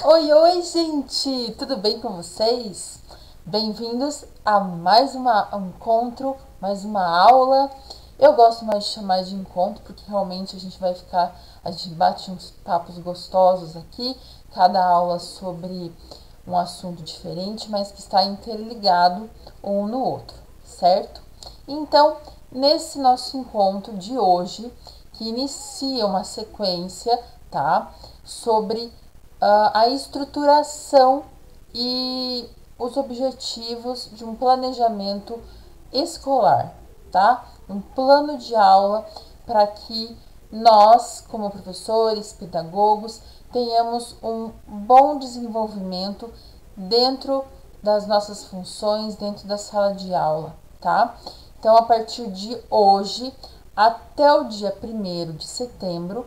Oi, oi, gente! Tudo bem com vocês? Bem-vindos a mais um encontro, mais uma aula. Eu gosto mais de chamar de encontro porque realmente a gente bate uns papos gostosos aqui, cada aula sobre um assunto diferente, mas que está interligado um no outro, certo? Então, nesse nosso encontro de hoje, que inicia uma sequência, tá? Sobre a estruturação e os objetivos de um planejamento escolar, tá? Um plano de aula para que nós, como professores, pedagogos, tenhamos um bom desenvolvimento dentro das nossas funções, dentro da sala de aula, tá? Então, a partir de hoje até o dia 1º de setembro,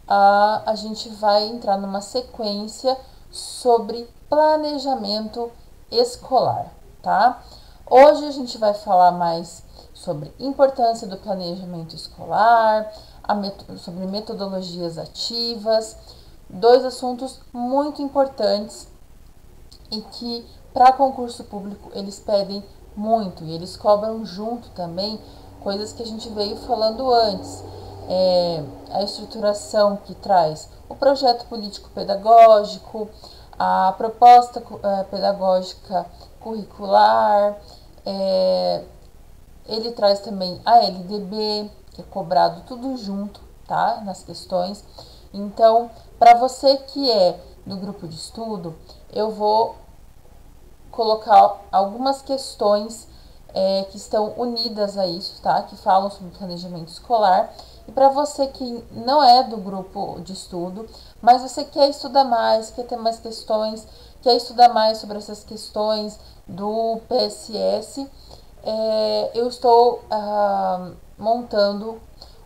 a gente vai entrar numa sequência sobre planejamento escolar, tá? Hoje a gente vai falar mais sobre importância do planejamento escolar, sobre metodologias ativas, dois assuntos muito importantes e que para concurso público eles pedem muito e eles cobram junto também coisas que a gente veio falando antes. A estruturação que traz o projeto político-pedagógico, a proposta pedagógica curricular, ele traz também a LDB, que é cobrado tudo junto, tá? Nas questões. Então, para você que é do grupo de estudo, eu vou colocar algumas questões que estão unidas a isso, tá? Que falam sobre planejamento escolar. E para você que não é do grupo de estudo, mas você quer estudar mais, quer ter mais questões, quer estudar mais sobre essas questões do PSS, eu estou montando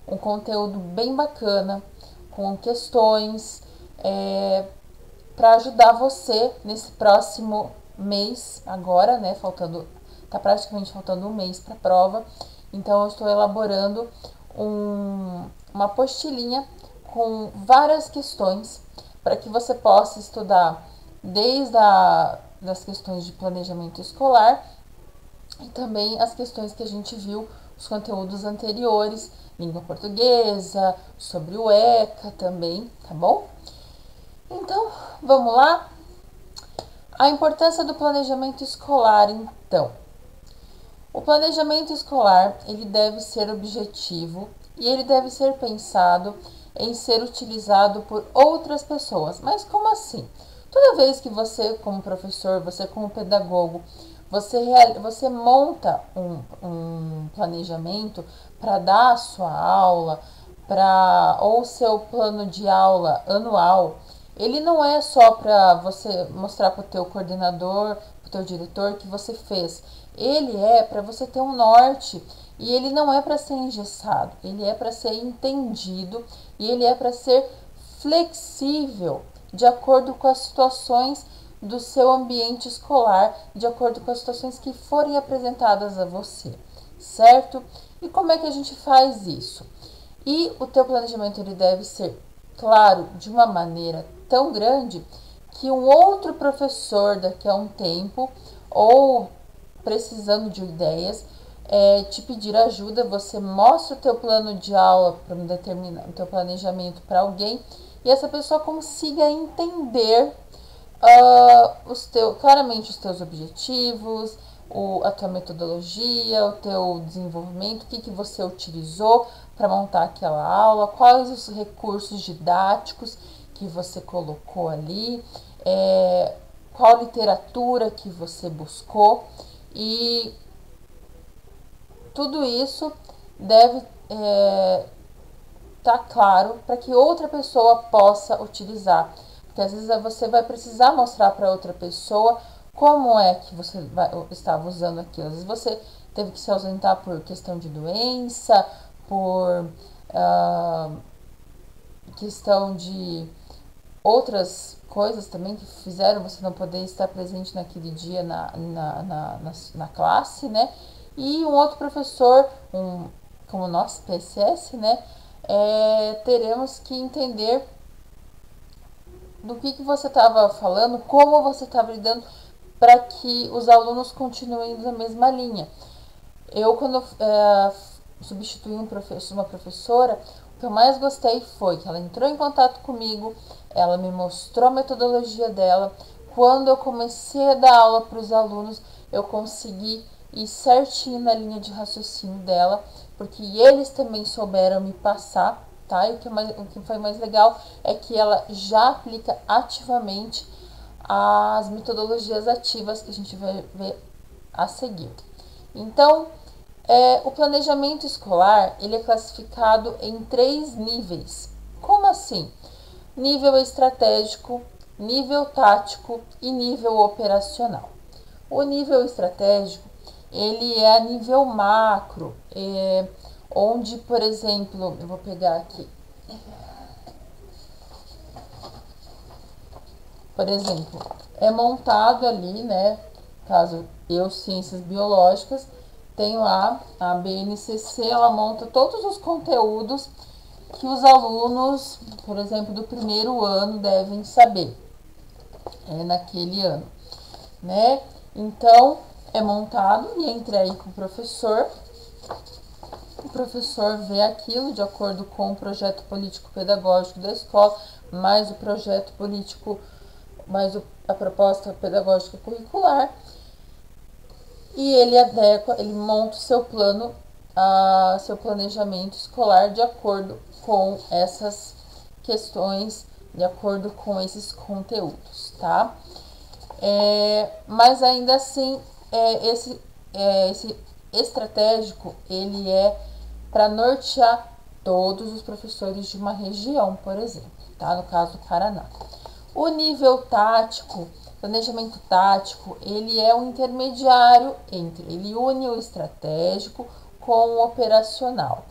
um conteúdo bem bacana, com questões, para ajudar você nesse próximo mês agora, né? Tá praticamente faltando um mês para a prova. Então eu estou elaborando uma apostilinha com várias questões para que você possa estudar desde das questões de planejamento escolar e também as questões que a gente viu, os conteúdos anteriores, língua portuguesa, sobre o ECA também, tá bom? Então, vamos lá? A importância do planejamento escolar, então. O planejamento escolar, ele deve ser objetivo e ele deve ser pensado em ser utilizado por outras pessoas. Mas como assim? Toda vez que você, como professor, você como pedagogo, você monta um planejamento para dar a sua aula, ou seu plano de aula anual, ele não é só para você mostrar para o teu coordenador, para o teu diretor que você fez. Ele é para você ter um norte e ele não é para ser engessado, ele é para ser entendido e ele é para ser flexível de acordo com as situações do seu ambiente escolar, de acordo com as situações que forem apresentadas a você, certo? E como é que a gente faz isso? E o teu planejamento ele deve ser claro de uma maneira tão grande que um outro professor daqui a um tempo ou precisando de ideias te pedir ajuda, você mostra o teu plano de aula para o teu planejamento para alguém e essa pessoa consiga entender claramente os teus objetivos, a tua metodologia, o teu desenvolvimento, o que você utilizou para montar aquela aula, quais os recursos didáticos que você colocou ali, qual literatura que você buscou e tudo isso deve estar claro para que outra pessoa possa utilizar. Porque às vezes você vai precisar mostrar para outra pessoa como é que você estava usando aquilo. Às vezes você teve que se ausentar por questão de doença, por questão de outras coisas também que fizeram você não poder estar presente naquele dia na classe, né? E um outro professor, como nós, PSS, né? Teremos que entender do que você estava falando, como você estava lidando para que os alunos continuem na mesma linha. Eu, quando substituí uma professora, o que eu mais gostei foi que ela entrou em contato comigo, ela me mostrou a metodologia dela. Quando eu comecei a dar aula para os alunos, eu consegui ir certinho na linha de raciocínio dela, porque eles também souberam me passar, tá? E o que foi mais legal é que ela já aplica ativamente as metodologias ativas que a gente vai ver a seguir. Então, o planejamento escolar ele é classificado em 3 níveis. Como assim? Nível estratégico, nível tático e nível operacional. O nível estratégico ele é a nível macro, onde, por exemplo, eu vou pegar aqui, por exemplo, é montado ali, né? Caso eu, ciências biológicas, tenho a BNCC, ela monta todos os conteúdos que os alunos, por exemplo, do primeiro ano devem saber naquele ano, né? Então, é montado e é entregue com o professor vê aquilo de acordo com o projeto político-pedagógico da escola, mais o projeto político, mais a proposta pedagógica curricular, e ele adequa, ele monta o seu plano, seu planejamento escolar de acordo com essas questões, de acordo com esses conteúdos, tá? Mas ainda assim, esse estratégico, ele é para nortear todos os professores de uma região, por exemplo, tá? No caso do Paraná. O nível tático, planejamento tático, ele é um intermediário ele une o estratégico com o operacional.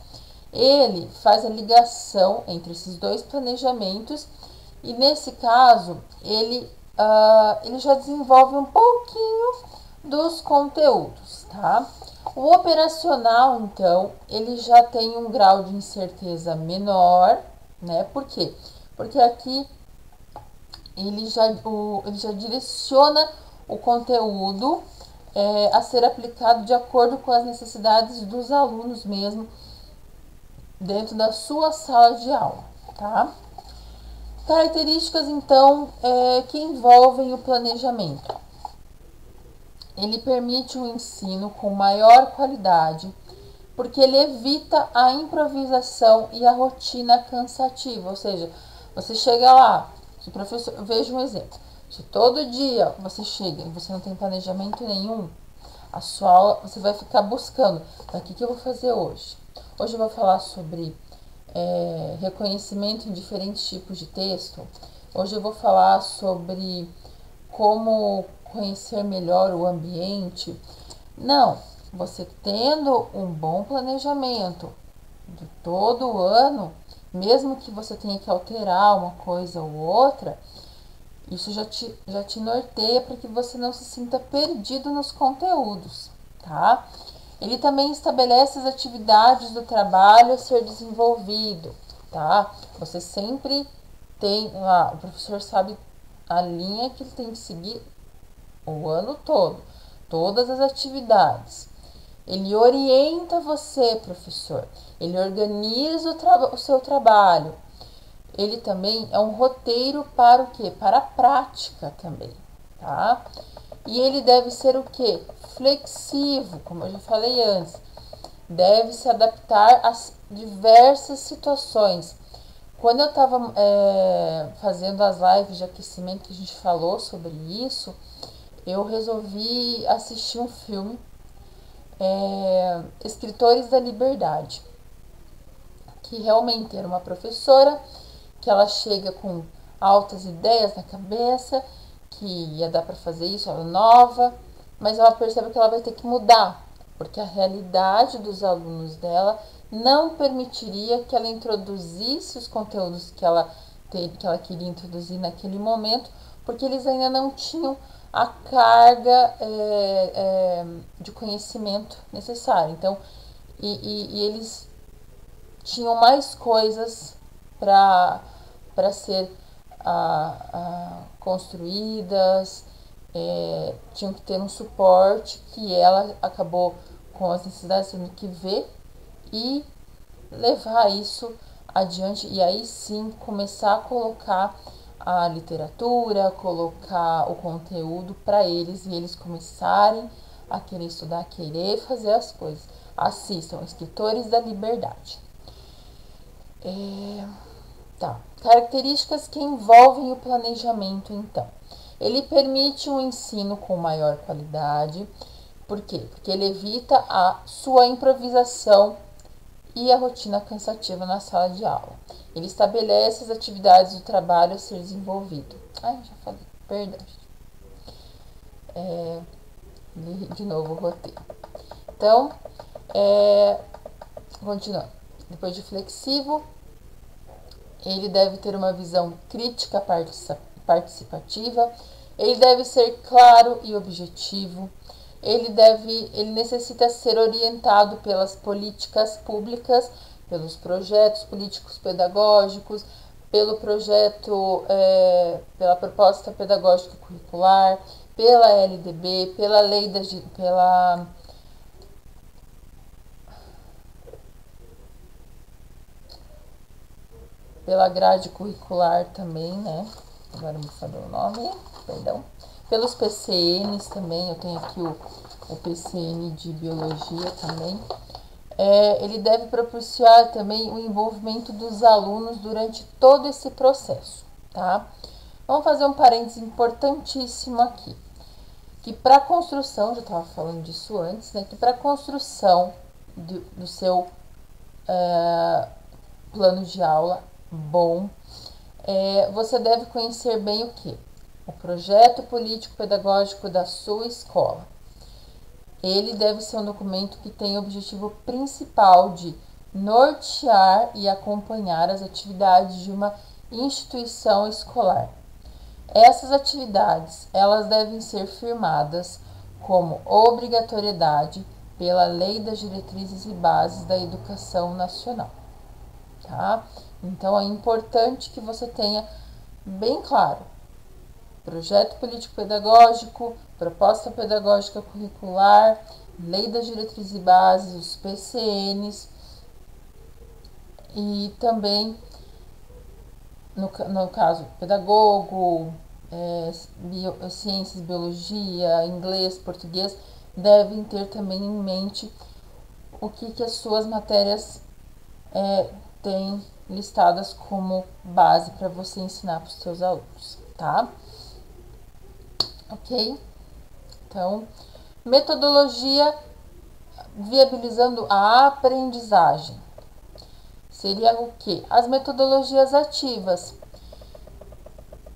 Ele faz a ligação entre esses dois planejamentos e, nesse caso, ele já desenvolve um pouquinho dos conteúdos, tá? O operacional, então, ele já tem um grau de incerteza menor, né? Por quê? Porque aqui ele já direciona o conteúdo a ser aplicado de acordo com as necessidades dos alunos mesmo, dentro da sua sala de aula, tá? Características, então, que envolvem o planejamento. Ele permite um ensino com maior qualidade, porque ele evita a improvisação e a rotina cansativa. Ou seja, você chega lá, se o professor, veja um exemplo, se todo dia você chega e você não tem planejamento nenhum, a sua aula você vai ficar buscando, o que eu vou fazer hoje? Hoje eu vou falar sobre reconhecimento em diferentes tipos de texto. Hoje eu vou falar sobre como conhecer melhor o ambiente. Não, você tendo um bom planejamento de todo o ano, mesmo que você tenha que alterar uma coisa ou outra, isso já te norteia para que você não se sinta perdido nos conteúdos, tá? Ele também estabelece as atividades do trabalho a ser desenvolvido, tá? Você sempre tem, o professor sabe a linha que ele tem que seguir o ano todo, todas as atividades. Ele orienta você, professor. Ele organiza o seu trabalho. Ele também é um roteiro para o quê? Para a prática também, tá? E ele deve ser o quê? Flexível, como eu já falei antes. Deve se adaptar às diversas situações. Quando eu estava fazendo as lives de aquecimento que a gente falou sobre isso, eu resolvi assistir um filme, Escritores da Liberdade, que realmente era uma professora que ela chega com altas ideias na cabeça, que ia dar para fazer isso, ela é nova, mas ela percebe que ela vai ter que mudar, porque a realidade dos alunos dela não permitiria que ela introduzisse os conteúdos que ela queria introduzir naquele momento, porque eles ainda não tinham a carga de conhecimento necessária. Então, e eles tinham mais coisas para ser construídas, tinham que ter um suporte que ela acabou com as necessidades tendo que ver e levar isso adiante, e aí sim começar a colocar a literatura, colocar o conteúdo para eles e eles começarem a querer estudar, a querer fazer as coisas. Assistam Escritores da Liberdade. Tá. Características que envolvem o planejamento, então. Ele permite um ensino com maior qualidade. Por quê? Porque ele evita a sua improvisação e a rotina cansativa na sala de aula. Ele estabelece as atividades do trabalho a ser desenvolvido. Já falei, perdão. Li de novo o roteiro. Então, continuando. Depois de flexível, ele deve ter uma visão crítica participativa, ele deve ser claro e objetivo, ele necessita ser orientado pelas políticas públicas, pelos projetos políticos pedagógicos, pelo projeto, pela proposta pedagógica curricular, pela LDB, pela lei pela grade curricular também, né? Agora me falou o nome, perdão. Pelos PCNs também, eu tenho aqui o PCN de Biologia também. Ele deve propiciar também o envolvimento dos alunos durante todo esse processo, tá? Vamos fazer um parênteses importantíssimo aqui. Que para a construção, já estava falando disso antes, né? Que para a construção do seu plano de aula bom, você deve conhecer bem o que? O projeto político-pedagógico da sua escola. Ele deve ser um documento que tem o objetivo principal de nortear e acompanhar as atividades de uma instituição escolar. Essas atividades, elas devem ser firmadas como obrigatoriedade pela Lei das Diretrizes e Bases da Educação Nacional, tá? Então, é importante que você tenha bem claro projeto político-pedagógico, proposta pedagógica curricular, lei das diretrizes e bases, os PCNs e também, no caso, pedagogo, ciências, biologia, inglês, português, devem ter também em mente o que as suas matérias têm listadas como base para você ensinar para os seus alunos, tá? Ok? Então, metodologia viabilizando a aprendizagem. Seria o que? As metodologias ativas.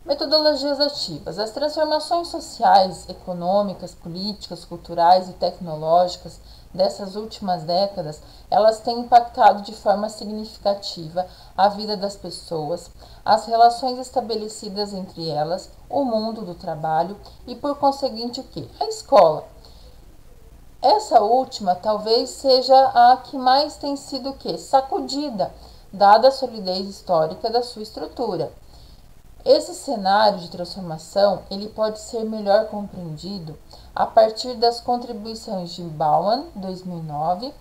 Metodologias ativas. As transformações sociais, econômicas, políticas, culturais e tecnológicas dessas últimas décadas, elas têm impactado de forma significativa a vida das pessoas, as relações estabelecidas entre elas, o mundo do trabalho e, por conseguinte, o quê? A escola. Essa última talvez seja a que mais tem sido o quê? Sacudida, dada a solidez histórica da sua estrutura. Esse cenário de transformação ele pode ser melhor compreendido a partir das contribuições de Bauman, 2009,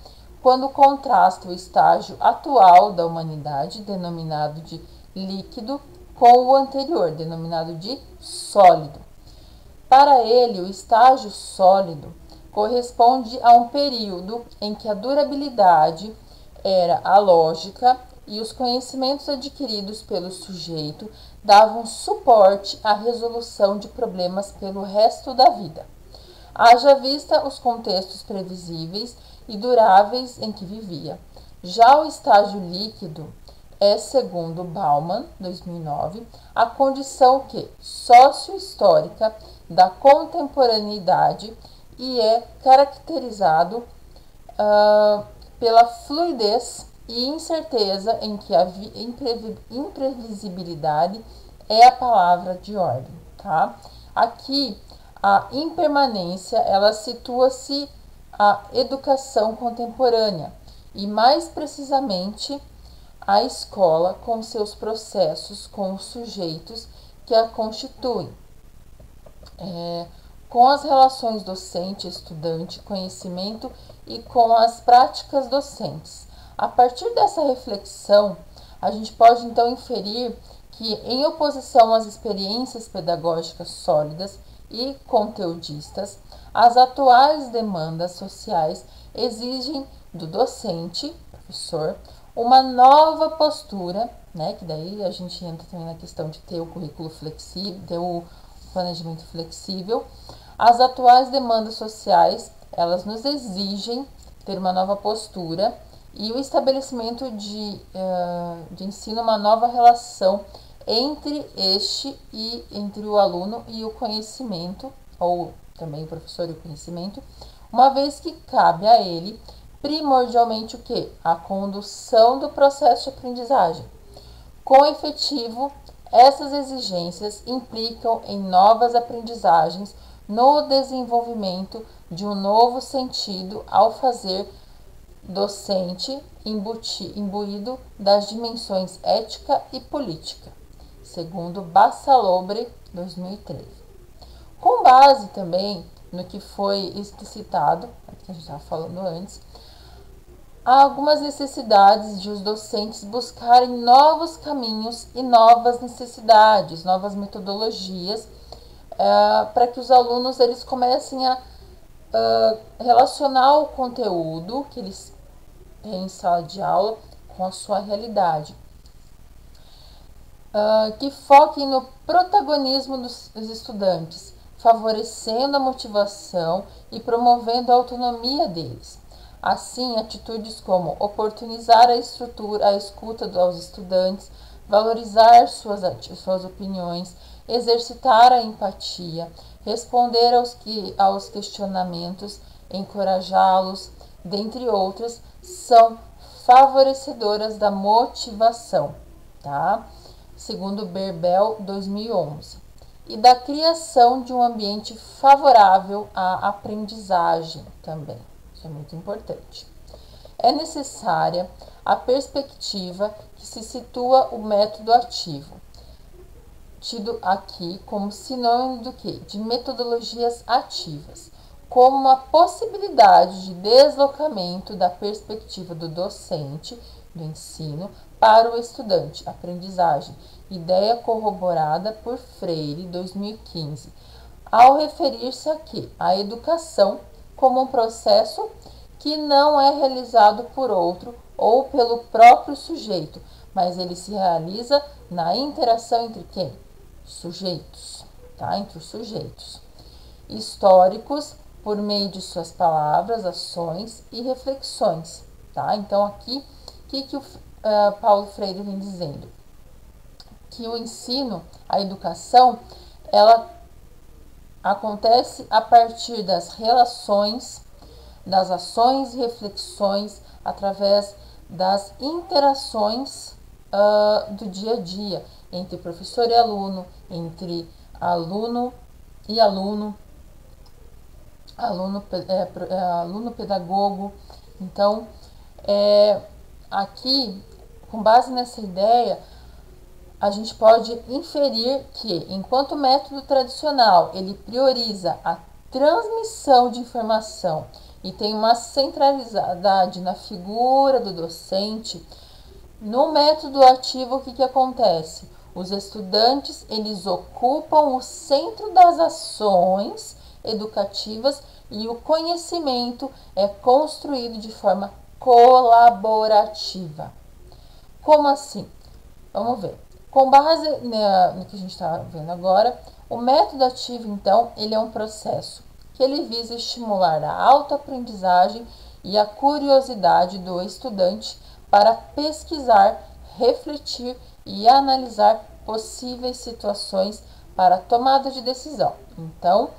quando contrasta o estágio atual da humanidade, denominado de líquido, com o anterior, denominado de sólido. Para ele, o estágio sólido corresponde a um período em que a durabilidade era a lógica e os conhecimentos adquiridos pelo sujeito davam suporte à resolução de problemas pelo resto da vida. Haja vista os contextos previsíveis e duráveis em que vivia. Já o estágio líquido é, segundo Bauman, 2009, a condição que sócio-histórica da contemporaneidade e é caracterizado pela fluidez e incerteza em que a imprevisibilidade é a palavra de ordem, tá? Aqui, a impermanência, ela situa-se a educação contemporânea e, mais precisamente, a escola com seus processos, com os sujeitos que a constituem, com as relações docente-estudante, conhecimento e com as práticas docentes. A partir dessa reflexão, a gente pode então inferir que, em oposição às experiências pedagógicas sólidas e conteudistas, as atuais demandas sociais exigem do docente, professor, uma nova postura, né? Que daí a gente entra também na questão de ter o currículo flexível, ter o planejamento flexível. As atuais demandas sociais, elas nos exigem ter uma nova postura e o estabelecimento de ensino, uma nova relação entre entre o aluno e o conhecimento, ou também o professor e o conhecimento, uma vez que cabe a ele primordialmente o quê? A condução do processo de aprendizagem. Com efetivo, essas exigências implicam em novas aprendizagens no desenvolvimento de um novo sentido ao fazer docente imbuído das dimensões ética e política, segundo Bassalobre, 2013. Com base também no que foi explicitado, que a gente estava falando antes, há algumas necessidades de os docentes buscarem novos caminhos e novas necessidades, novas metodologias, para que os alunos eles comecem a relacionar o conteúdo que eles têm em sala de aula com a sua realidade. Que foquem no protagonismo dos estudantes, favorecendo a motivação e promovendo a autonomia deles. Assim, atitudes como oportunizar a escuta aos estudantes, valorizar suas opiniões, exercitar a empatia, responder aos questionamentos, encorajá-los, dentre outras, são favorecedoras da motivação, tá? Segundo Berbel, 2011. E da criação de um ambiente favorável à aprendizagem também. Isso é muito importante. É necessária a perspectiva que se situa o método ativo, tido aqui como sinônimo do quê? De metodologias ativas, como uma possibilidade de deslocamento da perspectiva do docente do ensino para o estudante, aprendizagem, ideia corroborada por Freire, 2015, ao referir-se aqui à educação como um processo que não é realizado por outro ou pelo próprio sujeito, mas ele se realiza na interação entre quem? Sujeitos, tá? Entre os sujeitos históricos, por meio de suas palavras, ações e reflexões, tá? Então aqui, o que o Paulo Freire vem dizendo? Que o ensino, a educação, ela acontece a partir das relações, das ações e reflexões, através das interações do dia a dia, entre professor e aluno, entre aluno e aluno, aluno-pedagogo. Então, aqui, com base nessa ideia, a gente pode inferir que, enquanto o método tradicional ele prioriza a transmissão de informação e tem uma centralidade na figura do docente, no método ativo o que acontece? Os estudantes eles ocupam o centro das ações educativas e o conhecimento é construído de forma colaborativa. Como assim? Vamos ver. Com base no que a gente está vendo agora, o método ativo, então, ele é um processo que ele visa estimular a autoaprendizagem e a curiosidade do estudante para pesquisar, refletir e analisar possíveis situações para tomada de decisão. Então,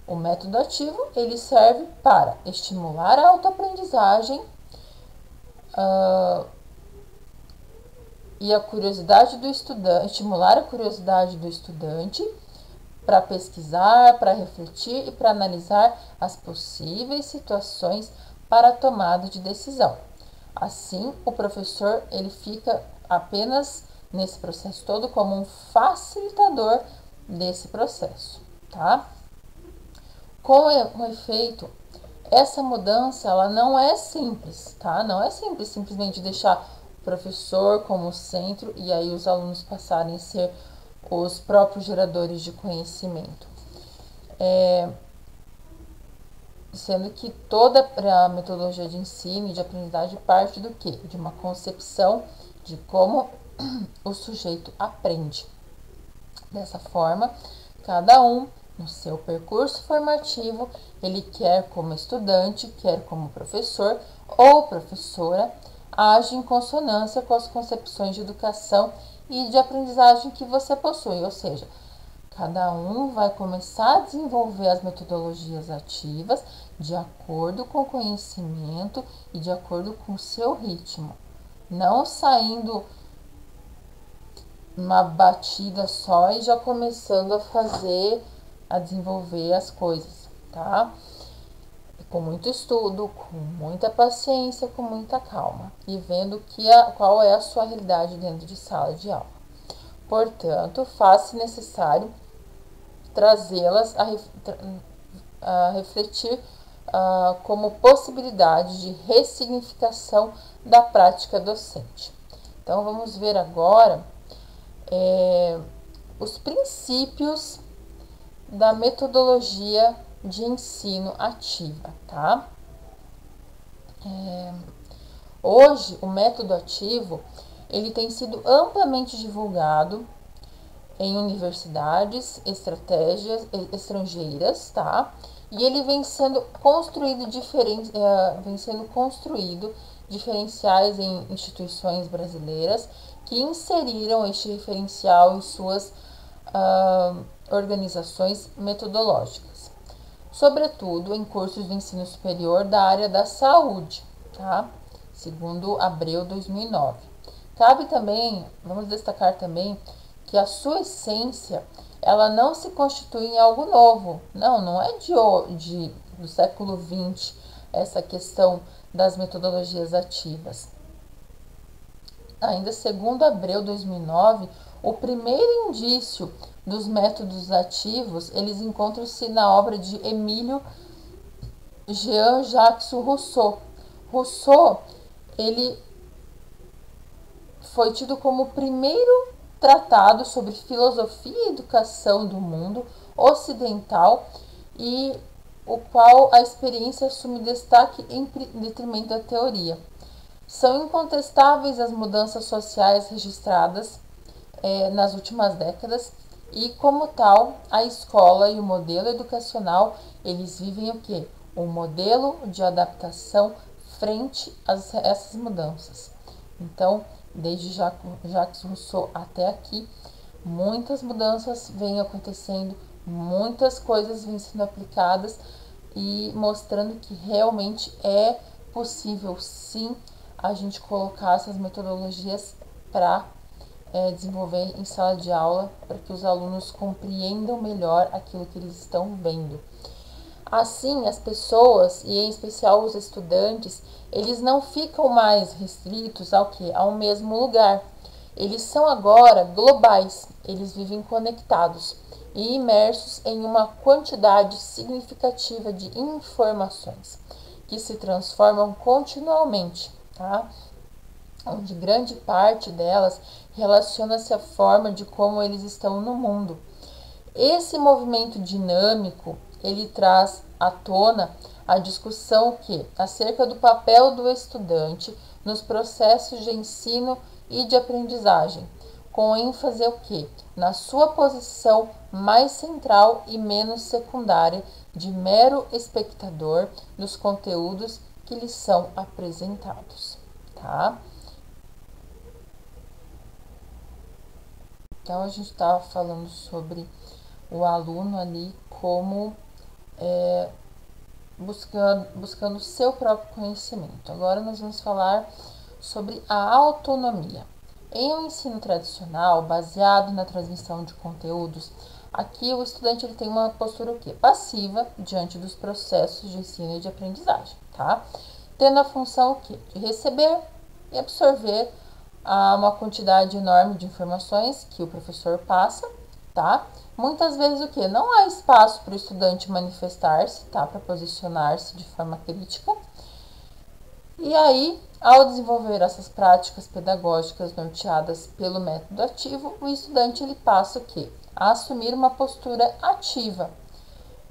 o método ativo ele serve para estimular a autoaprendizagem e a curiosidade do estudante, estimular a curiosidade do estudante para pesquisar, para refletir e para analisar as possíveis situações para a tomada de decisão. Assim, o professor ele fica apenas nesse processo todo como um facilitador desse processo, tá? Com efeito, essa mudança ela não é simples, tá? Não é simples simplesmente deixar o professor como centro e aí os alunos passarem a ser os próprios geradores de conhecimento. Sendo que toda a metodologia de ensino e de aprendizagem parte do quê? De uma concepção de como o sujeito aprende. Dessa forma, cada um, no seu percurso formativo, ele quer como estudante, quer como professor ou professora, age em consonância com as concepções de educação e de aprendizagem que você possui, ou seja, cada um vai começar a desenvolver as metodologias ativas de acordo com o conhecimento e de acordo com o seu ritmo, não saindo uma batida só e já começando a desenvolver as coisas, tá? Com muito estudo, com muita paciência, com muita calma e vendo qual é a sua realidade dentro de sala de aula. Portanto, faz-se necessário trazê-las a refletir como possibilidade de ressignificação da prática docente. Então, vamos ver agora os princípios da metodologia de ensino ativa, tá? Hoje, o método ativo, ele tem sido amplamente divulgado em universidades, estratégias estrangeiras, tá? E ele vem sendo construído diferenciais em instituições brasileiras que inseriram este referencial em suas organizações metodológicas, sobretudo em cursos de ensino superior da área da saúde, tá? Segundo Abreu 2009. Cabe também, vamos destacar também, que a sua essência, ela não se constitui em algo novo. Não é do século XX essa questão das metodologias ativas. Ainda segundo Abreu 2009, o primeiro indício dos métodos ativos, eles encontram-se na obra de Emílio Jean-Jacques Rousseau. Rousseau, ele foi tido como o primeiro tratado sobre filosofia e educação do mundo ocidental e o qual a experiência assume destaque em detrimento da teoria. São incontestáveis as mudanças sociais registradas nas últimas décadas e, como tal, a escola e o modelo educacional, eles vivem o quê? Um modelo de adaptação frente a essas mudanças. Então, desde Jacques Rousseau até aqui, muitas mudanças vêm acontecendo, muitas coisas vêm sendo aplicadas e mostrando que realmente é possível, sim, a gente colocar essas metodologias para desenvolver em sala de aula, para que os alunos compreendam melhor aquilo que eles estão vendo. Assim, as pessoas, e em especial os estudantes, eles não ficam mais restritos ao mesmo lugar. Eles são agora globais, eles vivem conectados e imersos em uma quantidade significativa de informações que se transformam continuamente, tá? Onde grande parte delas relaciona-se à forma de como eles estão no mundo. Esse movimento dinâmico, ele traz à tona a discussão acerca do papel do estudante nos processos de ensino e de aprendizagem, com ênfase na sua posição mais central e menos secundária de mero espectador dos conteúdos que lhes são apresentados, tá? Então, a gente estava falando sobre o aluno ali como buscando o seu próprio conhecimento. Agora nós vamos falar sobre a autonomia. Em um ensino tradicional, baseado na transmissão de conteúdos, aqui o estudante ele tem uma postura passiva diante dos processos de ensino e de aprendizagem, tá? tendo a função o quê? De receber e absorver uma quantidade enorme de informações que o professor passa, tá? Muitas vezes o quê? Não há espaço para o estudante manifestar-se, tá? Para posicionar-se de forma crítica. E aí, ao desenvolver essas práticas pedagógicas norteadas pelo método ativo, o estudante ele passa o quê? A assumir uma postura ativa,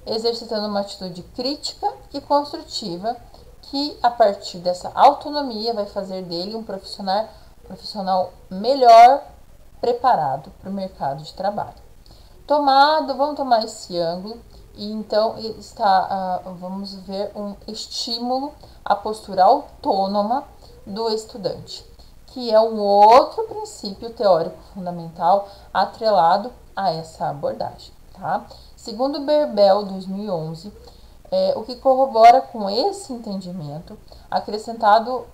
exercitando uma atitude crítica e construtiva, que a partir dessa autonomia vai fazer dele um profissional melhor preparado para o mercado de trabalho. Vamos tomar esse ângulo e então vamos ver um estímulo à postura autônoma do estudante, que é um outro princípio teórico fundamental atrelado a essa abordagem, tá? Segundo Berbel, 2011, o que corrobora com esse entendimento, acrescentando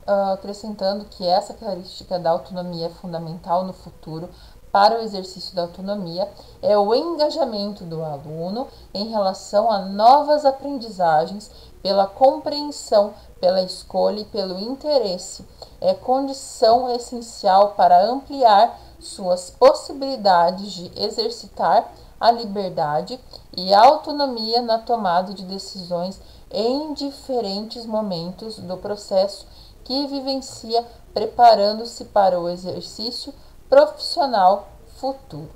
que essa característica da autonomia é fundamental no futuro para o exercício da autonomia, é o engajamento do aluno em relação a novas aprendizagens pela compreensão, pela escolha e pelo interesse. É condição essencial para ampliar suas possibilidades de exercitar a liberdade e a autonomia na tomada de decisões em diferentes momentos do processo que vivencia, preparando-se para o exercício profissional futuro,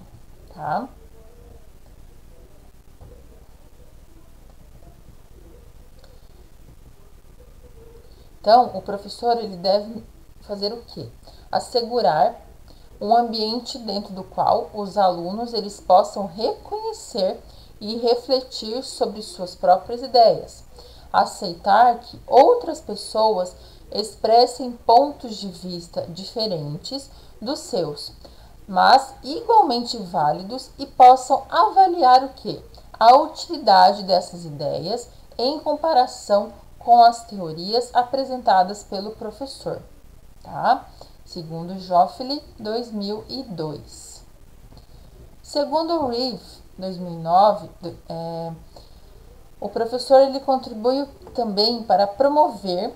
tá? Então, o professor ele deve fazer o quê? Assegurar um ambiente dentro do qual os alunos eles possam reconhecer e refletir sobre suas próprias ideias, aceitar que outras pessoas expressem pontos de vista diferentes dos seus, mas igualmente válidos, e possam avaliar o que? A utilidade dessas ideias em comparação com as teorias apresentadas pelo professor, tá? Segundo Joffre, 2002. Segundo Reeve, 2009, o professor ele contribui também para promover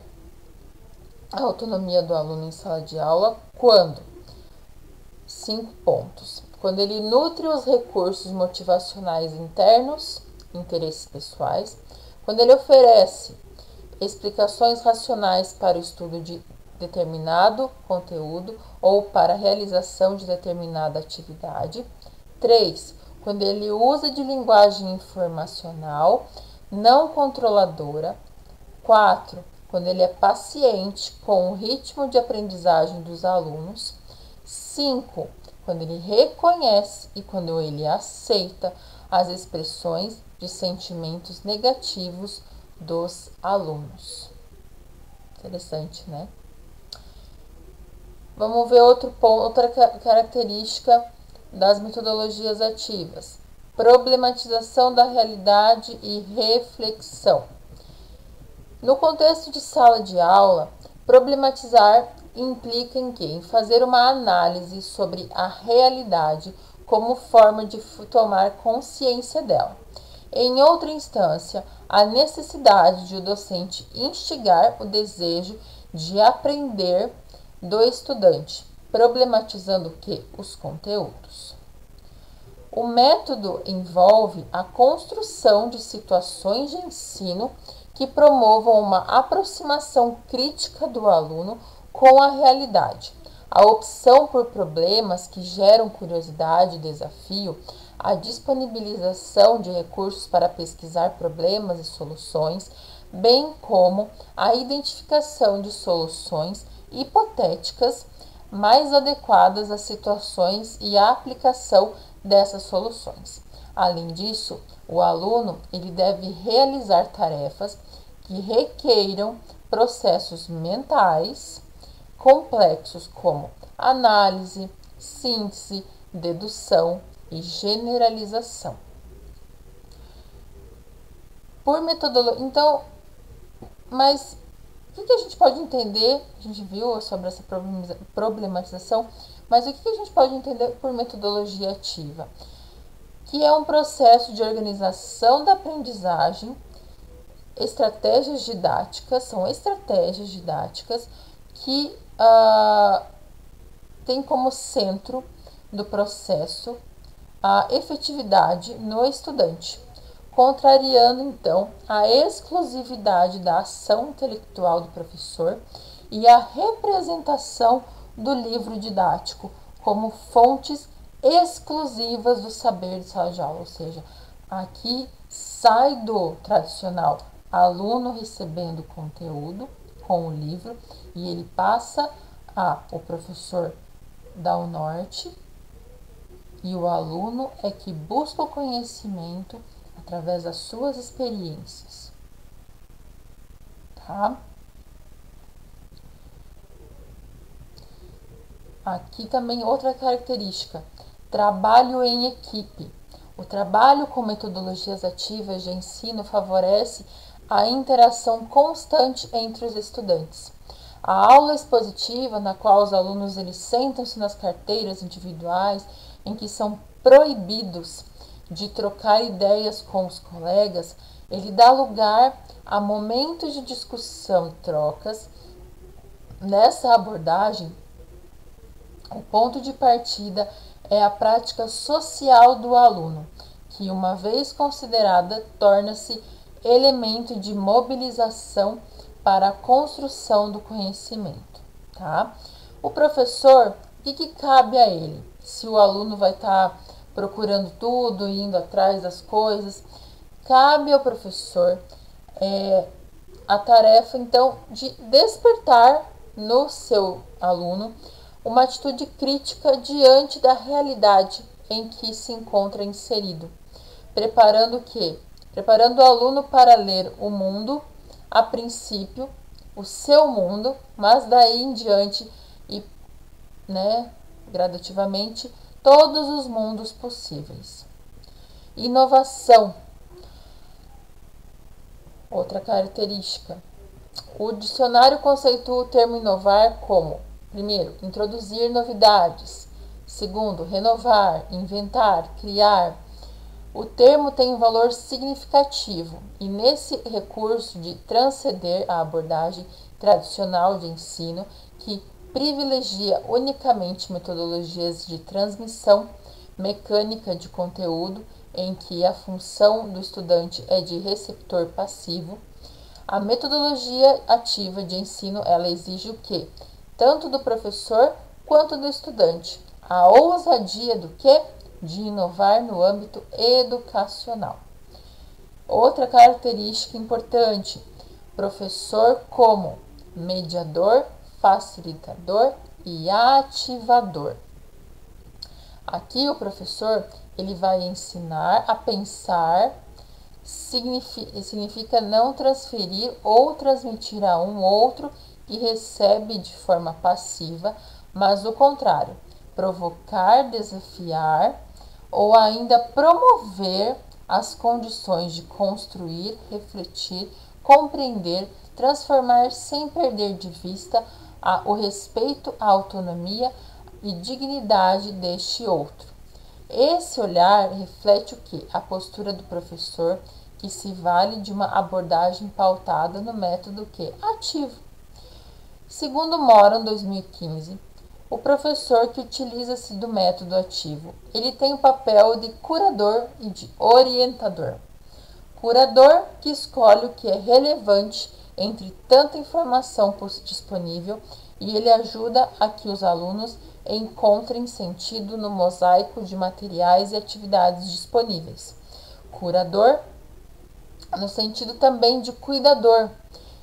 a autonomia do aluno em sala de aula quando? 5 pontos. Quando ele nutre os recursos motivacionais internos, interesses pessoais. Quando ele oferece explicações racionais para o estudo de determinado conteúdo ou para a realização de determinada atividade. 3. Quando ele usa de linguagem informacional, não controladora. 4. Quando ele é paciente com o ritmo de aprendizagem dos alunos. 5. Quando ele reconhece e quando ele aceita as expressões de sentimentos negativos dos alunos. Interessante, né? Vamos ver outra característica das metodologias ativas. Problematização da realidade e reflexão. No contexto de sala de aula, problematizar implica em quê? Em fazer uma análise sobre a realidade como forma de tomar consciência dela. Em outra instância, a necessidade de o docente instigar o desejo de aprender do estudante, problematizando o que? Os conteúdos. O método envolve a construção de situações de ensino que promovam uma aproximação crítica do aluno com a realidade, a opção por problemas que geram curiosidade e desafio, a disponibilização de recursos para pesquisar problemas e soluções, bem como a identificação de soluções hipotéticas mais adequadas às situações e a aplicação dessas soluções. Além disso, o aluno ele deve realizar tarefas que requeiram processos mentais complexos como análise, síntese, dedução e generalização. Por metodologia, então, mas o que a gente pode entender? A gente viu sobre essa problematização, mas o que a gente pode entender por metodologia ativa? Que é um processo de organização da aprendizagem estratégias didáticas, são estratégias didáticas que têm como centro do processo a efetividade no estudante, contrariando então a exclusividade da ação intelectual do professor e a representação do livro didático como fontes exclusivas do saber de sala de aula, ou seja, aqui sai do tradicional aluno recebendo conteúdo com o livro e ele passa a o professor dar o norte e o aluno é que busca o conhecimento através das suas experiências, tá? Aqui também outra característica, trabalho em equipe. O trabalho com metodologias ativas de ensino favorece a interação constante entre os estudantes. A aula expositiva, na qual os alunos eles sentam-se nas carteiras individuais, em que são proibidos de trocar ideias com os colegas, ele dá lugar a momentos de discussão e trocas. Nessa abordagem, o ponto de partida é a prática social do aluno, que, uma vez considerada, torna-se elemento de mobilização para a construção do conhecimento, tá? O professor, o que cabe a ele? Se o aluno vai estar procurando tudo, indo atrás das coisas, cabe ao professor a tarefa, então, de despertar no seu aluno uma atitude crítica diante da realidade em que se encontra inserido, preparando o quê? Preparando o aluno para ler o mundo, a princípio, o seu mundo, mas daí em diante e, gradativamente, todos os mundos possíveis. Inovação. Outra característica. O dicionário conceitua o termo inovar como: primeiro, introduzir novidades. Segundo, renovar, inventar, criar. O termo tem um valor significativo e nesse recurso de transcender a abordagem tradicional de ensino, que privilegia unicamente metodologias de transmissão mecânica de conteúdo, em que a função do estudante é de receptor passivo, a metodologia ativa de ensino, ela exige o quê? Tanto do professor quanto do estudante. A ousadia do quê? De inovar no âmbito educacional. Outra característica importante, professor como mediador, facilitador e ativador. Aqui o professor ele vai ensinar a pensar, significa não transferir ou transmitir a um outro que recebe de forma passiva, mas o contrário, provocar, desafiar ou ainda promover as condições de construir, refletir, compreender, transformar sem perder de vista o respeito à autonomia e dignidade deste outro. Esse olhar reflete o que? A postura do professor que se vale de uma abordagem pautada no método que? Ativo. Segundo Moran, 2015, o professor que utiliza-se do método ativo, ele tem o papel de curador e de orientador. Curador que escolhe o que é relevante entre tanta informação disponível e ele ajuda a que os alunos encontrem sentido no mosaico de materiais e atividades disponíveis. Curador, no sentido também de cuidador.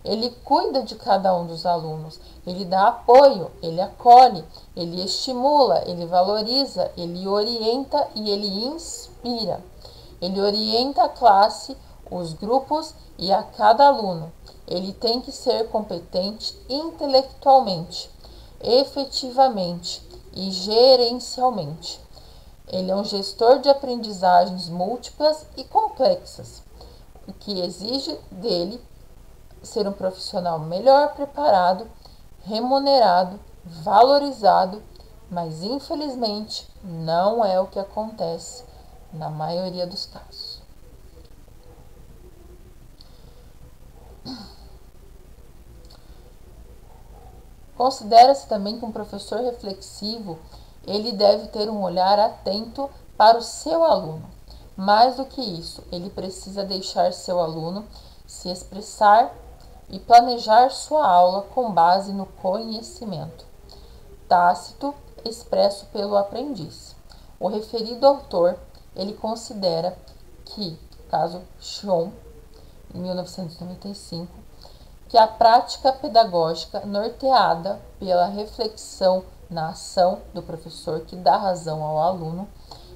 Ele cuida de cada um dos alunos, ele dá apoio, ele acolhe, ele estimula, ele valoriza, ele orienta e ele inspira. Ele orienta a classe, os grupos e a cada aluno. Ele tem que ser competente intelectualmente, efetivamente e gerencialmente. Ele é um gestor de aprendizagens múltiplas e complexas, o que exige dele ser um profissional melhor preparado, remunerado, valorizado, mas infelizmente não é o que acontece na maioria dos casos. Considera-se também que um professor reflexivo, ele deve ter um olhar atento para o seu aluno. Mais do que isso, ele precisa deixar seu aluno se expressar e planejar sua aula com base no conhecimento tácito expresso pelo aprendiz. O referido autor, ele considera que, caso Schon, em 1995, que a prática pedagógica norteada pela reflexão na ação do professor que dá razão ao aluno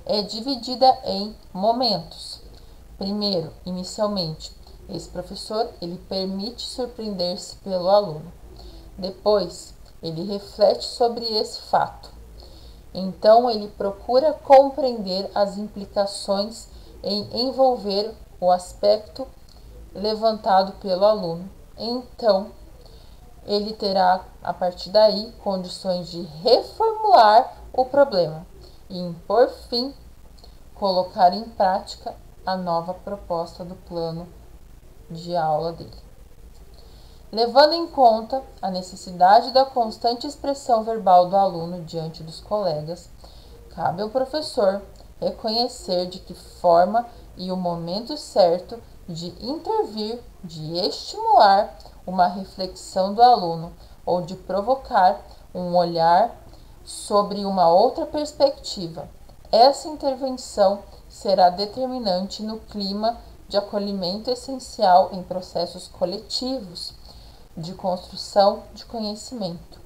é dividida em momentos. Primeiro, inicialmente, esse professor ele permite surpreender-se pelo aluno. Depois, ele reflete sobre esse fato. Então, ele procura compreender as implicações em envolver o aspecto levantado pelo aluno. Então, ele terá, a partir daí, condições de reformular o problema e, por fim, colocar em prática a nova proposta do plano de aula dele. Levando em conta a necessidade da constante expressão verbal do aluno diante dos colegas, cabe ao professor reconhecer de que forma e o momento certo de intervir, de estimular uma reflexão do aluno ou de provocar um olhar sobre uma outra perspectiva. Essa intervenção será determinante no clima de acolhimento essencial em processos coletivos de construção de conhecimento.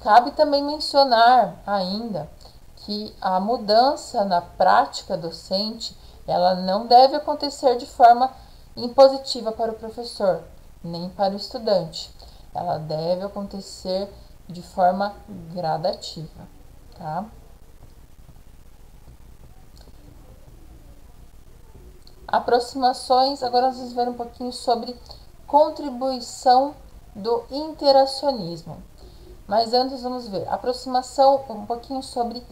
Cabe também mencionar ainda que a mudança na prática docente, ela não deve acontecer de forma impositiva para o professor, nem para o estudante. Ela deve acontecer de forma gradativa, tá? Aproximações, agora nós vamos ver um pouquinho sobre contribuição do interacionismo. Mas antes vamos ver aproximação, um pouquinho sobre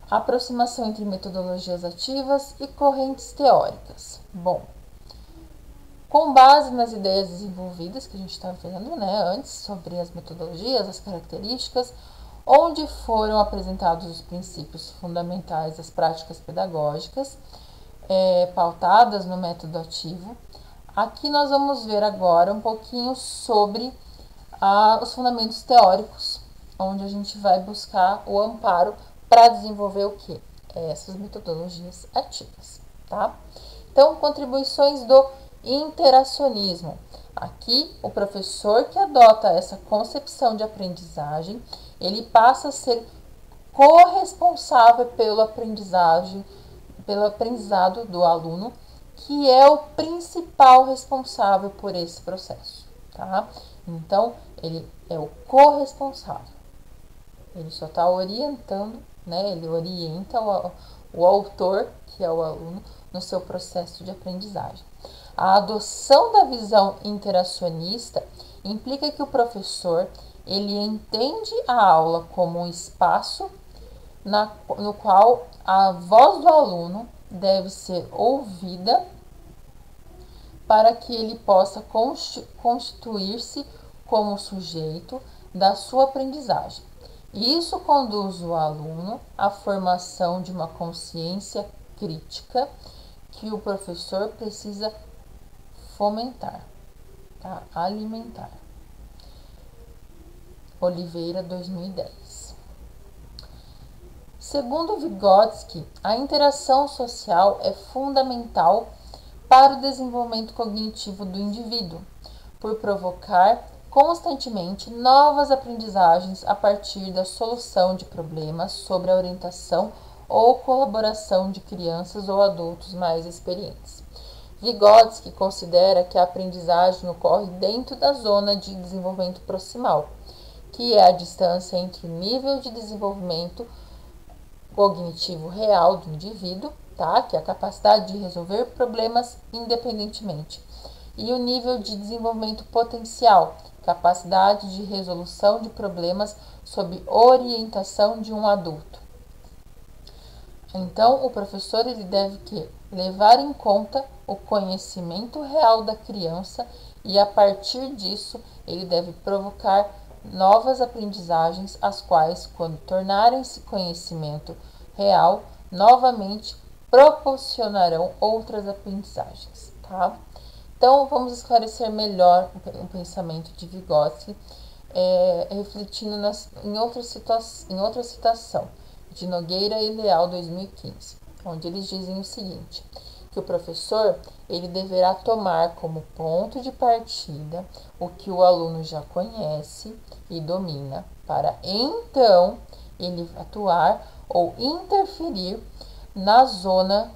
aproximação entre metodologias ativas e correntes teóricas. Bom, com base nas ideias desenvolvidas que a gente estava vendo, antes, sobre as metodologias, as características, onde foram apresentados os princípios fundamentais das práticas pedagógicas, pautadas no método ativo. Aqui nós vamos ver agora um pouquinho sobre os fundamentos teóricos, onde a gente vai buscar o amparo para desenvolver o quê? Essas metodologias ativas, tá? Então, contribuições do interacionismo. Aqui, o professor que adota essa concepção de aprendizagem, ele passa a ser corresponsável pelo aprendizado do aluno, que é o principal responsável por esse processo, tá? Então, ele é o corresponsável. Ele só está orientando, ele orienta o autor, que é o aluno, no seu processo de aprendizagem. A adoção da visão interacionista implica que o professor, ele entende a aula como um espaço no qual a voz do aluno deve ser ouvida para que ele possa constituir-se como sujeito da sua aprendizagem. Isso conduz o aluno à formação de uma consciência crítica que o professor precisa fomentar, tá? Alimentar. Oliveira, 2010. Segundo Vygotsky, a interação social é fundamental para o desenvolvimento cognitivo do indivíduo, por provocar constantemente novas aprendizagens a partir da solução de problemas sobre a orientação ou colaboração de crianças ou adultos mais experientes. Vygotsky considera que a aprendizagem ocorre dentro da zona de desenvolvimento proximal, que é a distância entre o nível de desenvolvimento cognitivo real do indivíduo, tá? Que é a capacidade de resolver problemas independentemente, e o nível de desenvolvimento potencial, capacidade de resolução de problemas sob orientação de um adulto. Então, o professor ele deve levar em conta o conhecimento real da criança e, a partir disso, ele deve provocar novas aprendizagens, as quais, quando tornarem-se conhecimento real, novamente proporcionarão outras aprendizagens, tá? Então, vamos esclarecer melhor o pensamento de Vygotsky, refletindo em outra citação, de Nogueira e Leal, 2015, onde eles dizem o seguinte, que o professor ele deverá tomar como ponto de partida o que o aluno já conhece e domina, para então ele atuar ou interferir na zona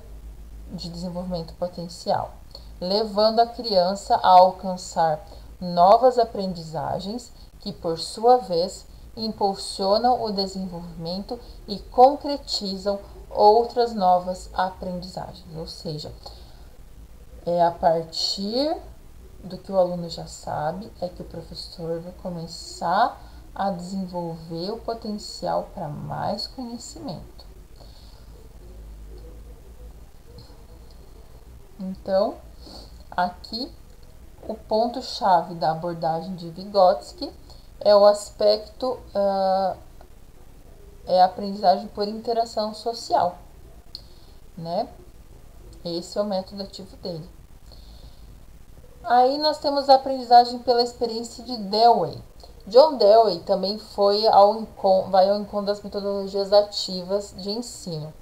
de desenvolvimento potencial, levando a criança a alcançar novas aprendizagens que, por sua vez, impulsionam o desenvolvimento e concretizam outras novas aprendizagens. Ou seja, é a partir do que o aluno já sabe, é que o professor vai começar a desenvolver o potencial para mais conhecimento. Então, aqui o ponto-chave da abordagem de Vygotsky é o aspecto é a aprendizagem por interação social, né? Esse é o método ativo dele. Aí nós temos a aprendizagem pela experiência de Dewey. John Dewey também vai ao encontro das metodologias ativas de ensino.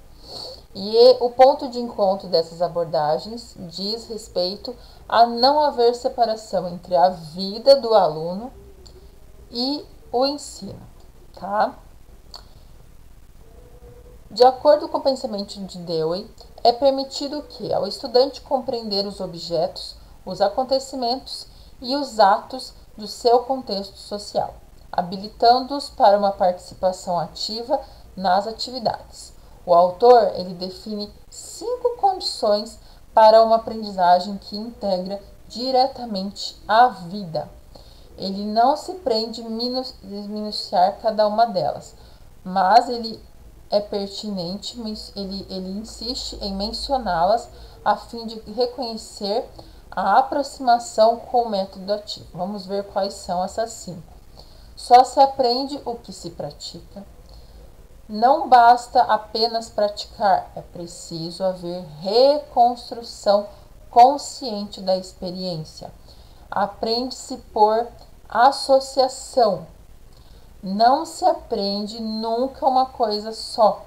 E o ponto de encontro dessas abordagens diz respeito a não haver separação entre a vida do aluno e o ensino, tá? De acordo com o pensamento de Dewey, é permitido que, ao estudante compreender os objetos, os acontecimentos e os atos do seu contexto social, habilitando-os para uma participação ativa nas atividades. O autor ele define 5 condições para uma aprendizagem que integra diretamente a vida. Ele não se prende em minuciar cada uma delas, mas ele é pertinente, ele insiste em mencioná-las a fim de reconhecer a aproximação com o método ativo. Vamos ver quais são essas 5. Só se aprende o que se pratica. Não basta apenas praticar, é preciso haver reconstrução consciente da experiência. Aprende-se por associação. Não se aprende nunca uma coisa só.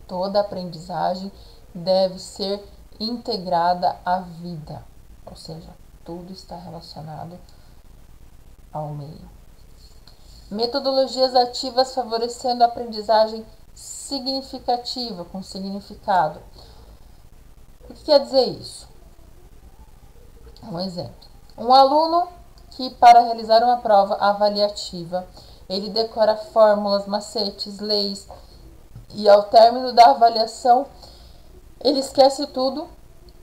Toda aprendizagem deve ser integrada à vida, ou seja, tudo está relacionado ao meio. Metodologias ativas favorecendo a aprendizagem significativa, com significado. O que quer dizer isso? Um exemplo. Um aluno que, para realizar uma prova avaliativa, ele decora fórmulas, macetes, leis, e ao término da avaliação, ele esquece tudo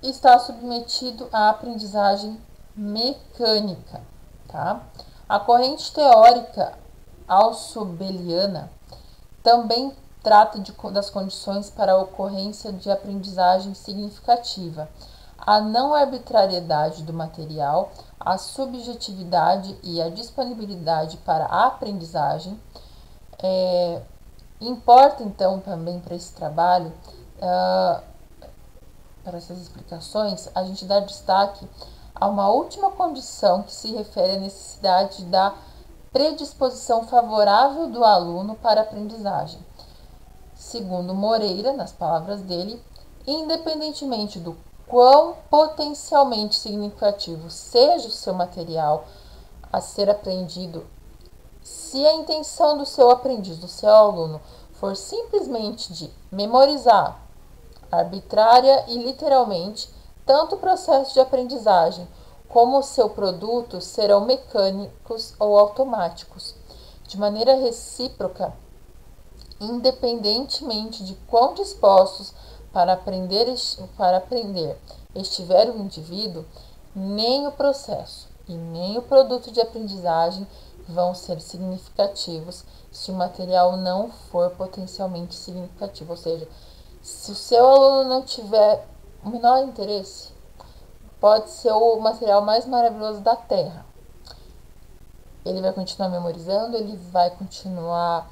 e está submetido à aprendizagem mecânica, tá? A corrente teórica alsobeliana também trata das condições para a ocorrência de aprendizagem significativa. A não arbitrariedade do material, a subjetividade e a disponibilidade para a aprendizagem. Importa, então, também para esse trabalho, para essas explicações, a gente dá destaque a uma última condição que se refere à necessidade da predisposição favorável do aluno para a aprendizagem. Segundo Moreira, nas palavras dele, independentemente do quão potencialmente significativo seja o seu material a ser aprendido, se a intenção do seu aprendiz, do seu aluno, for simplesmente de memorizar, arbitrária e literalmente, tanto o processo de aprendizagem como o seu produto serão mecânicos ou automáticos. De maneira recíproca, independentemente de quão dispostos para aprender estiver o indivíduo, nem o processo e nem o produto de aprendizagem vão ser significativos se o material não for potencialmente significativo. Ou seja, se o seu aluno não tiver o menor interesse, pode ser o material mais maravilhoso da Terra. Ele vai continuar memorizando, ele vai continuar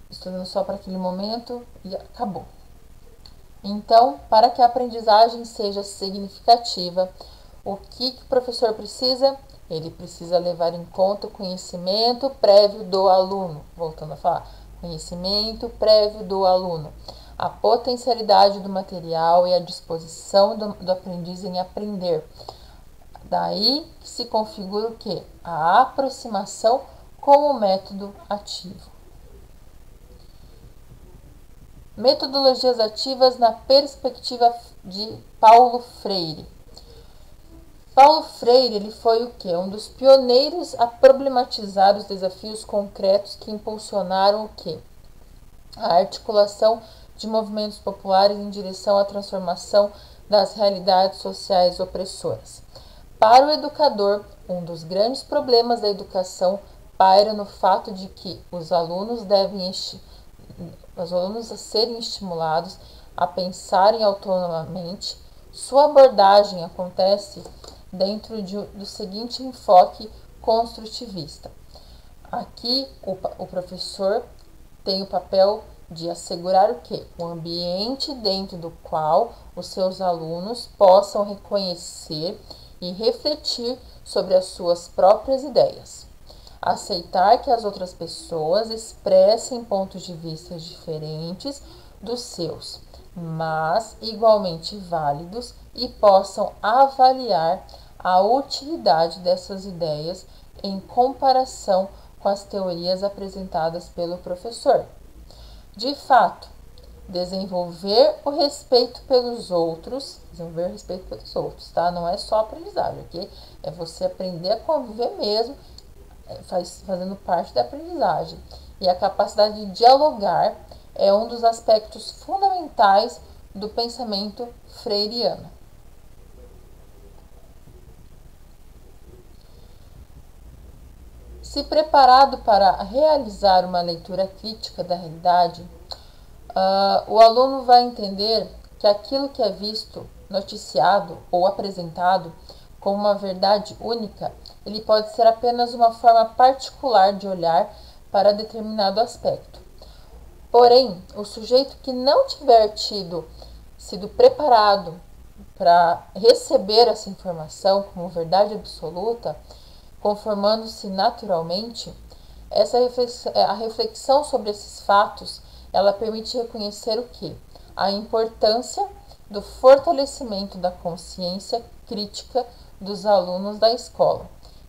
estudando só para aquele momento e acabou. Então, para que a aprendizagem seja significativa, o que o professor precisa? Ele precisa levar em conta o conhecimento prévio do aluno. Voltando a falar, conhecimento prévio do aluno. A potencialidade do material e a disposição do aprendiz em aprender. Daí que se configura o quê? A aproximação com o método ativo. Metodologias ativas na perspectiva de Paulo Freire. Paulo Freire ele foi o quê? Um dos pioneiros a problematizar os desafios concretos que impulsionaram o quê? A articulação de movimentos populares em direção à transformação das realidades sociais opressoras. Para o educador, um dos grandes problemas da educação paira no fato de que os alunos serem estimulados a pensarem autonomamente. Sua abordagem acontece dentro do seguinte enfoque construtivista. Aqui o professor tem o papel de assegurar o quê? O ambiente dentro do qual os seus alunos possam reconhecer e refletir sobre as suas próprias ideias. Aceitar que as outras pessoas expressem pontos de vista diferentes dos seus, mas igualmente válidos e possam avaliar a utilidade dessas ideias em comparação com as teorias apresentadas pelo professor. De fato, desenvolver o respeito pelos outros, tá? Não é só aprendizagem, ok? É você aprender a conviver mesmo, fazendo parte da aprendizagem. E a capacidade de dialogar é um dos aspectos fundamentais do pensamento freiriano. Se preparado para realizar uma leitura crítica da realidade, o aluno vai entender que aquilo que é visto, noticiado ou apresentado como uma verdade única, ele pode ser apenas uma forma particular de olhar para determinado aspecto. Porém, o sujeito que não tiver sido preparado para receber essa informação como verdade absoluta, conformando-se naturalmente, a reflexão sobre esses fatos, ela permite reconhecer o quê? A importância do fortalecimento da consciência crítica dos alunos da escola,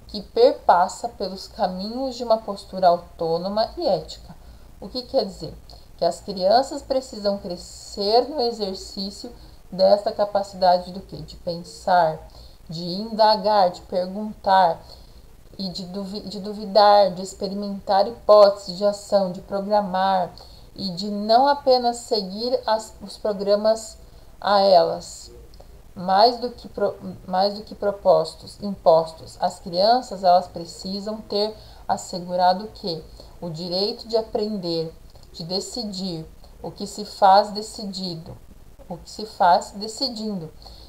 que perpassa pelos caminhos de uma postura autônoma e ética. O que quer dizer? Que as crianças precisam crescer no exercício desta capacidade do quê? De pensar, de indagar, de perguntar e de duvidar, de experimentar hipóteses de ação, de programar e de não apenas seguir os programas a elas, mais do que impostos. As crianças elas precisam ter assegurado que o direito de aprender, de decidir, o que se faz decidindo.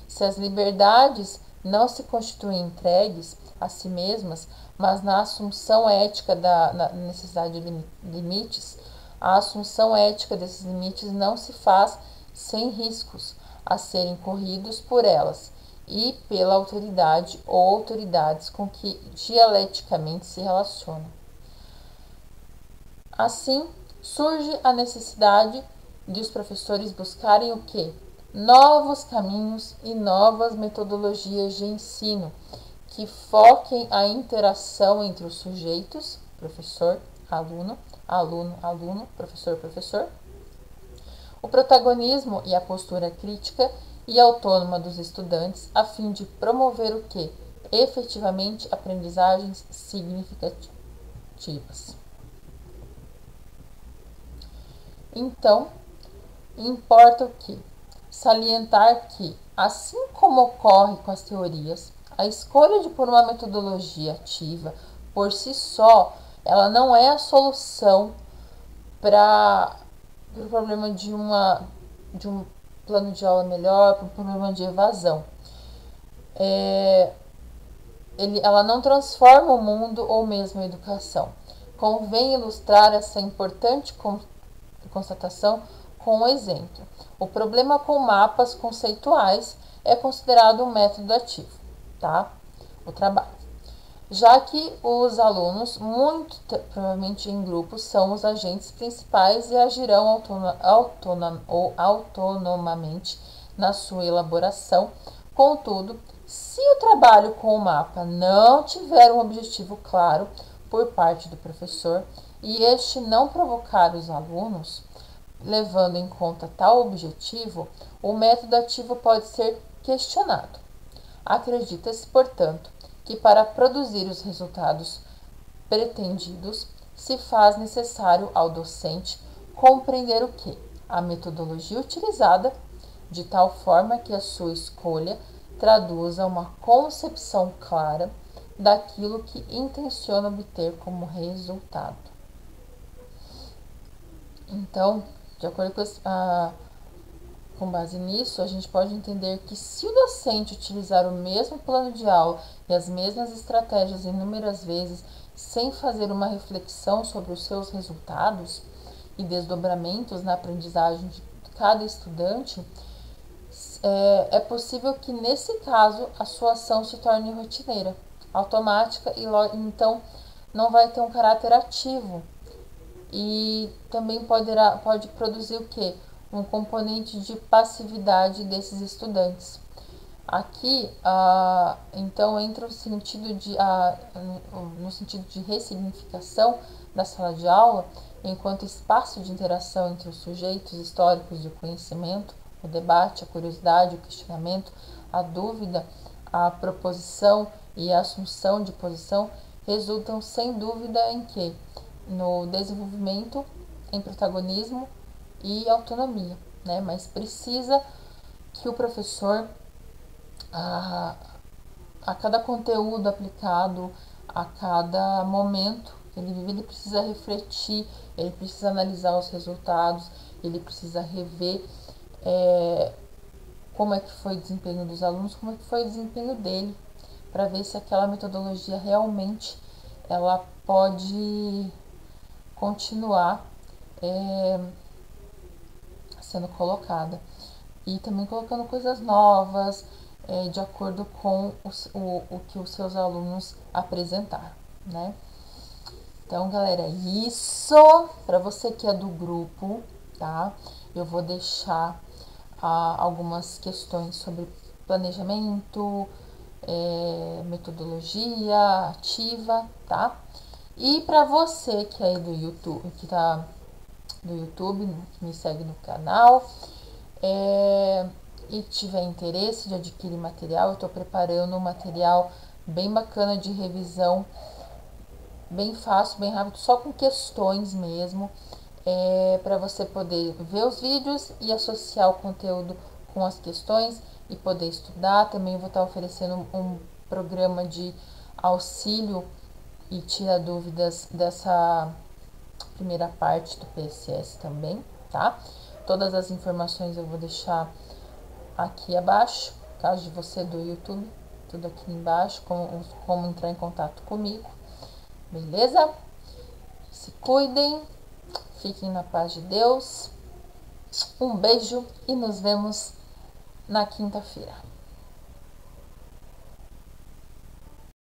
Se as liberdades não se constituem entregues a si mesmas, mas na assunção ética na necessidade de limites, a assunção ética desses limites não se faz sem riscos a serem corridos por elas e pela autoridade ou autoridades com que dialeticamente se relacionam. Assim, surge a necessidade de os professores buscarem o quê? Novos caminhos e novas metodologias de ensino que foquem a interação entre os sujeitos, professor, aluno, aluno, aluno, professor, professor, o protagonismo e a postura crítica e autônoma dos estudantes, a fim de promover o quê? Efetivamente aprendizagens significativas. Então, importa o quê? Salientar que, assim como ocorre com as teorias, a escolha de por uma metodologia ativa, por si só, ela não é a solução para o problema de um plano de aula melhor, para o problema de evasão. ela não transforma o mundo ou mesmo a educação. Convém ilustrar essa importante constatação com um exemplo. O problema com mapas conceituais é considerado um método ativo, tá? O trabalho. Já que os alunos, muito provavelmente em grupos, são os agentes principais e agirão autonomamente na sua elaboração. Contudo, se o trabalho com o mapa não tiver um objetivo claro por parte do professor e este não provocar os alunos, levando em conta tal objetivo, o método ativo pode ser questionado. Acredita-se, portanto, que para produzir os resultados pretendidos, se faz necessário ao docente compreender o que? A metodologia utilizada, de tal forma que a sua escolha traduza uma concepção clara daquilo que intenciona obter como resultado. Então, de acordo com base nisso, a gente pode entender que se o docente utilizar o mesmo plano de aula e as mesmas estratégias inúmeras vezes, sem fazer uma reflexão sobre os seus resultados e desdobramentos na aprendizagem de cada estudante, é possível que nesse caso a sua ação se torne rotineira, automática e então não vai ter um caráter ativo e também pode produzir o que? Um componente de passividade desses estudantes. Aqui, então, entra no sentido de ressignificação da sala de aula, enquanto espaço de interação entre os sujeitos históricos e o conhecimento, o debate, a curiosidade, o questionamento, a dúvida, a proposição e a assunção de posição resultam sem dúvida em que? No desenvolvimento, em protagonismo e autonomia, né? Mas precisa que o professor, a cada conteúdo aplicado, a cada momento que ele vive, ele precisa refletir, ele precisa analisar os resultados, ele precisa rever como é que foi o desempenho dos alunos, como é que foi o desempenho dele, para ver se aquela metodologia realmente ela pode continuar sendo colocada. E também colocando coisas novas, de acordo com o que os seus alunos apresentaram, né? Então, galera, é isso. Para você que é do grupo, tá? Eu vou deixar algumas questões sobre planejamento, metodologia ativa, tá? E para você que é do YouTube, que tá do YouTube, que me segue no canal, e tiver interesse de adquirir material, eu estou preparando um material bem bacana de revisão, bem fácil, bem rápido, só com questões mesmo, para você poder ver os vídeos e associar o conteúdo com as questões e poder estudar. Também vou estar oferecendo um programa de auxílio e tira dúvidas dessa primeira parte do PSS também, tá? Todas as informações eu vou deixar aqui abaixo, caso de você do YouTube, tudo aqui embaixo, como entrar em contato comigo, beleza? Se cuidem, fiquem na paz de Deus, um beijo e nos vemos na quinta-feira.